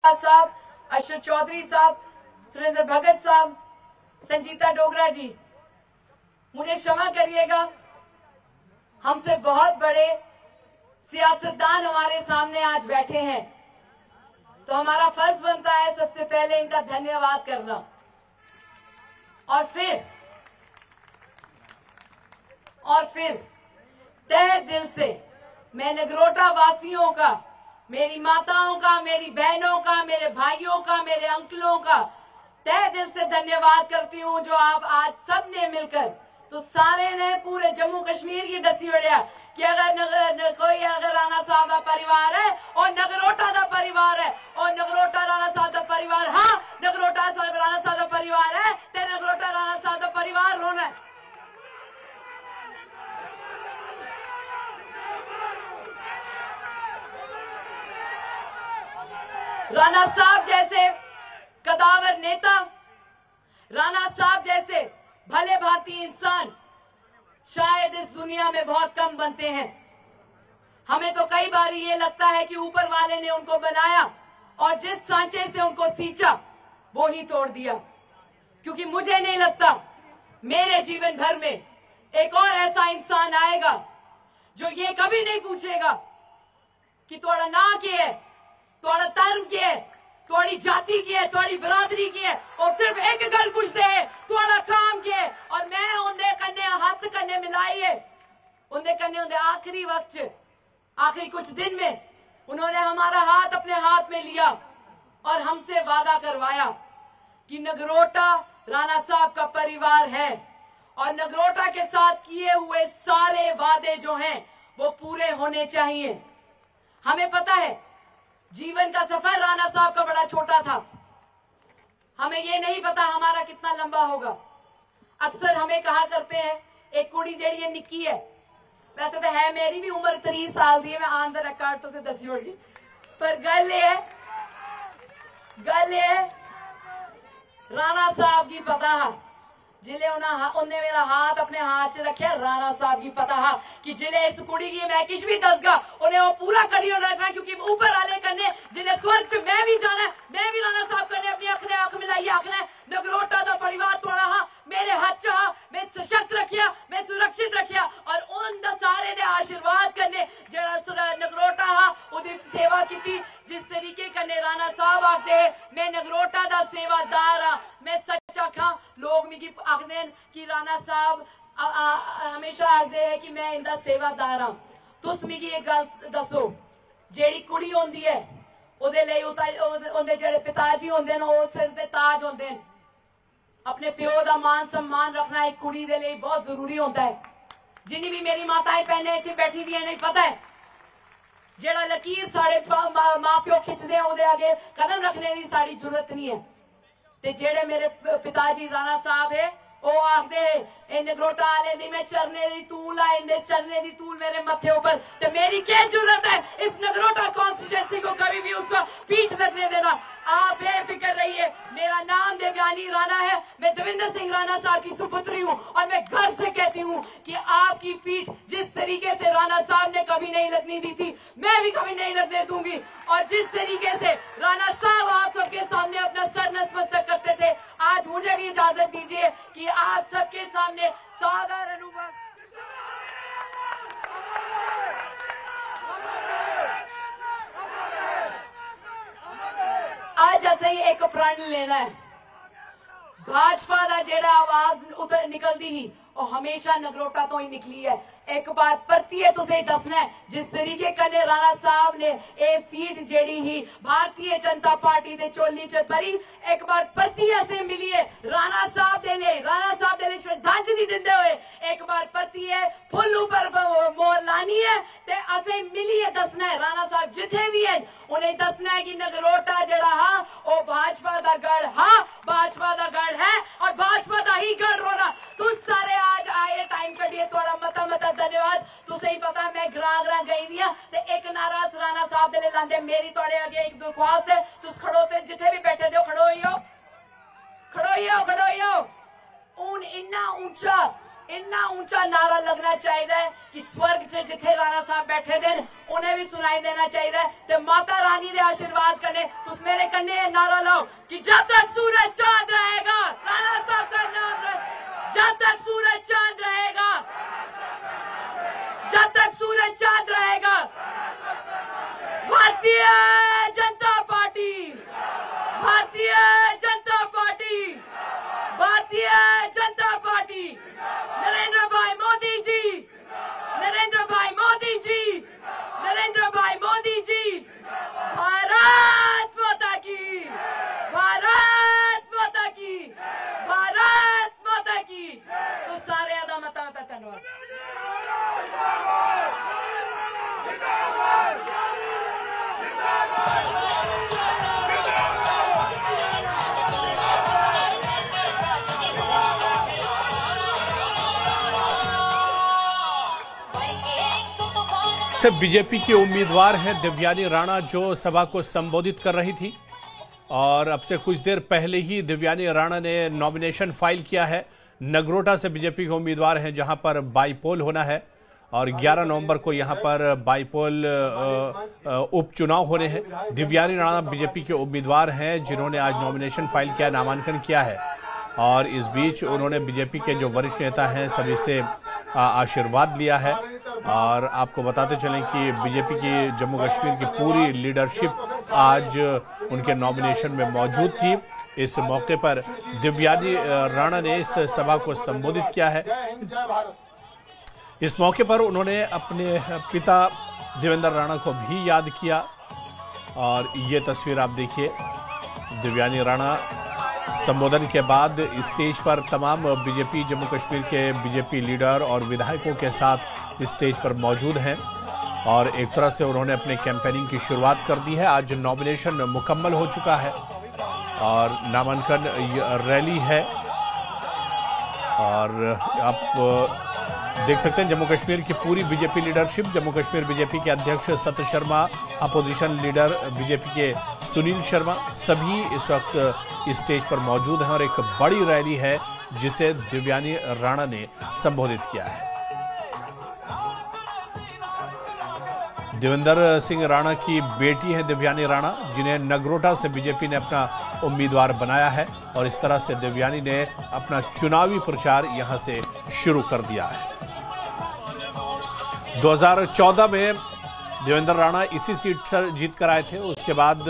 साहब, अशोक चौधरी साहब, सुरेंद्र भगत साहब, संजीता डोगरा जी, मुझे क्षमा करिएगा, हमसे बहुत बड़े सियासतदान हमारे सामने आज बैठे हैं, तो हमारा फर्ज बनता है सबसे पहले इनका धन्यवाद करना और फिर तहे दिल से मैं नगरोटा वासियों का, मेरी माताओं का, मेरी बहनों का, मेरे भाइयों का, मेरे अंकलों का तहे दिल से धन्यवाद करती हूं जो आप आज सब ने मिलकर, तो सारे ने पूरे जम्मू कश्मीर की दसी उड़िया कि अगर कोई अगर राणा साहब का परिवार है और नगरोटा का परिवार है और नगरोटा राणा साहब का परिवार, हाँ नगरोटा राणा साहब का परिवार है ते नगरोटा राणा साहब का परिवार होना है। राणा साहब जैसे कदावर नेता, राणा साहब जैसे भले भांति इंसान शायद इस दुनिया में बहुत कम बनते हैं। हमें तो कई बार ये लगता है कि ऊपर वाले ने उनको बनाया और जिस सांचे से उनको सींचा वो ही तोड़ दिया, क्योंकि मुझे नहीं लगता मेरे जीवन भर में एक और ऐसा इंसान आएगा जो ये कभी नहीं पूछेगा कि तुम्हारा नाम क्या है, तुम्हारा धर्म क्या है, तुम्हारी जाति की है, तुम्हारी बिरादरी की है, और सिर्फ एक गल पूछते हैं तुम्हारा काम क्या है। और मैं उनके कन्ने हाथ कन्ने मिलाई है, उनके कन्ने उनके आखिरी वक्त, आखिरी कुछ दिन में उन्होंने हमारा हाथ अपने हाथ में लिया और हमसे वादा करवाया कि नगरोटा राणा साहब का परिवार है और नगरोटा के साथ किए हुए सारे वादे जो हैं वो पूरे होने चाहिए। हमें पता है जीवन का सफर राणा साहब का बड़ा छोटा था, हमें ये नहीं पता हमारा कितना लंबा होगा। अक्सर हमें कहा करते हैं एक कुड़ी जेड़ी है निक्की है, वैसे तो है मेरी भी उम्र 30 साल दी है, मैं आन द रिकॉर्ड तो से दसी होगी, पर गल है राणा साहब की पता है जिले उन्हें मेरा हाथ अपने हाथ च रखे, राणा साहब की पता है कि जिले इस कुड़ी की मैं किश भी दसगा उन्हें वो पूरा कड़ी रखना, क्योंकि ऊपर आले करने जिले स्वर्ग च मैं भी जाना, मैं भी राणा साहब करने अपनी अख ने अख मिलाई आखना नगरोटा का परिवार थोड़ा हा मेरे हाथ च हा, मैं सशक्त रखिया, मैं सुरक्षित रखिया और उन सारे ने आशीर्वाद करने जरा नगरोटा हा उदी सेवा की जिस तरीके करने राणा साहब आखते है मैं नगरोटा का सेवादार हाँ, मैं सच आखा। लोग मिगी आखदे कि राणा साहब हमेशा आखदे है कि मैं इनका सेवादार हाँ। तुस मिगी एक गल दसो, जेड़ी कुड़ी होंदी है ओदे लई ओदे जेड़े पिताजी होंदे न ओ सिर ते ताज होंदे न, अपने प्यो दा मान सम्मान रखना एक कुड़ी दे लई बहुत जरूरी होता है। जिन्नी भी मेरी माताएं बहनें इत्थे बैठी दी नहीं पता है जेड़ा लकीर साढ़े मां प्यो खिंचदे हैं ओदे आगे कदम रखने की साड़ी जरूरत नहीं है। ते जेड़े मेरे पिताजी राणा साहब है वो आखदे नगरोटा आले दी मैं चरने दी तूल आ, इंदे चरने दी तूल मेरे मत्थे ऊपर, तो मेरी क्या जरूरत है इस नगरोटा कॉन्स्टिट्यूंसी को कभी भी उसका पीठ लगने देना। आप बेफिक्र रहिए, मेरा नाम देवयानी राणा है, मैं देवेंद्र सिंह राणा साहब की सुपुत्री हूँ और मैं घर से कहती हूँ कि आपकी पीठ जिस तरीके से राणा साहब ने कभी नहीं लगने दी थी मैं भी कभी नहीं लगने दूंगी, और जिस तरीके से राणा साहब आप सबके सामने अपना सर नतमस्तक करते थे, आज मुझे भी इजाजत दीजिए कि आप सबके सामने सादर अनुभव आज ऐसे ही एक प्रण लेना है। भाजपा का जेड़ा आवाज उधर निकलती ही और हमेशा नगरोटा तो ही निकली है। एक बार परतिए तुझे दसना है जिस तरीके कने राणा साहब ने ये सीट जेड़ी ही भारतीय जनता पार्टी दे चोली च भरी, एक बार परतिए से मिलिए राणा साहब दे ले श्रद्धांजलि देते हुए एक बार परतिए फुल ऊपर मोर लानी है ते असे मिलिए दसना है राणा साहब जिथे भी है उन्हें दसना है कि नगरोटा जड़ा हा वो भाजपा का गढ़ हा, भाजपा का गढ़ है और भाजपा का ही गढ़ रोना। तुम सारे आज आए टाइम कटिए थोड़ा मता धन्यवाद। तुझे ही पता मैं ग्रां गई दिया ते एक नारा राणा साहब दे लांदे, मेरी थोड़े आगे एक दरख्वास्त है, तुस खड़ोते जिथे भी बैठे दो खड़ो इन्ना ऊंचा नारा लगना चाहिए कि स्वर्ग च जिथे राणा साहब बैठे दे उन्हें भी सुनाई देना चाहिए। तो माता रानी दे आशीर्वाद करने तुस मेरे कन्ने नारा लाओ कि जब तक सूरज चांद रहेगा राणा साहब का नाम जब तक सूरज चांद रहेगा, जब तक सूरज चांद रहेगा, Bharatiya Janata party, Bharatiya Janata party, Bharatiya Janata party, Narendra भाई मोदी जी, नरेंद्र भाई मोदी जी, नरेंद्र भाई मोदी जी, भारत माता की, भारत माता की, भारत माता की। तो सारे आदा मता मता धन्यवाद। से बीजेपी की उम्मीदवार हैं दिव्यानी राणा, जो सभा को संबोधित कर रही थी। और अब से कुछ देर पहले ही दिव्यानी राणा ने नॉमिनेशन फाइल किया है। नगरोटा से बीजेपी के उम्मीदवार हैं, जहां पर बाईपोल होना है और 11 नवंबर को यहां पर बाईपोल उपचुनाव होने हैं। दिव्यानी राणा बीजेपी के उम्मीदवार हैं, जिन्होंने आज नॉमिनेशन फाइल किया, नामांकन किया है। और इस बीच उन्होंने बीजेपी के जो वरिष्ठ नेता हैं सभी से आशीर्वाद लिया है। और आपको बताते चलें कि बीजेपी की जम्मू कश्मीर की पूरी लीडरशिप आज उनके नॉमिनेशन में मौजूद थी। इस मौके पर दिव्यानी राणा ने इस सभा को संबोधित किया है। इस मौके पर उन्होंने अपने पिता देवेंद्र राणा को भी याद किया। और ये तस्वीर आप देखिए, दिव्यानी राणा संबोधन के बाद स्टेज पर तमाम बीजेपी जम्मू कश्मीर के बीजेपी लीडर और विधायकों के साथ स्टेज पर मौजूद हैं। और एक तरह से उन्होंने अपने कैंपेनिंग की शुरुआत कर दी है। आज नॉमिनेशन मुकम्मल हो चुका है और नामांकन रैली है। और आप देख सकते हैं जम्मू कश्मीर की पूरी BJP leadership, Jammu Kashmir BJP के अध्यक्ष सत्य शर्मा, अपोजिशन लीडर बीजेपी के सुनील शर्मा, सभी इस वक्त स्टेज पर मौजूद हैं। और एक बड़ी रैली है जिसे दिव्यानी राणा ने संबोधित किया है। देवेंद्र सिंह राणा की बेटी है दिव्यानी राणा, जिन्हें नगरोटा से बीजेपी ने अपना उम्मीदवार बनाया है। और इस तरह से दिव्यानी ने अपना चुनावी प्रचार यहां से शुरू कर दिया है। 2014 में देवेंद्र राणा इसी सीट से जीत कर आए थे। उसके बाद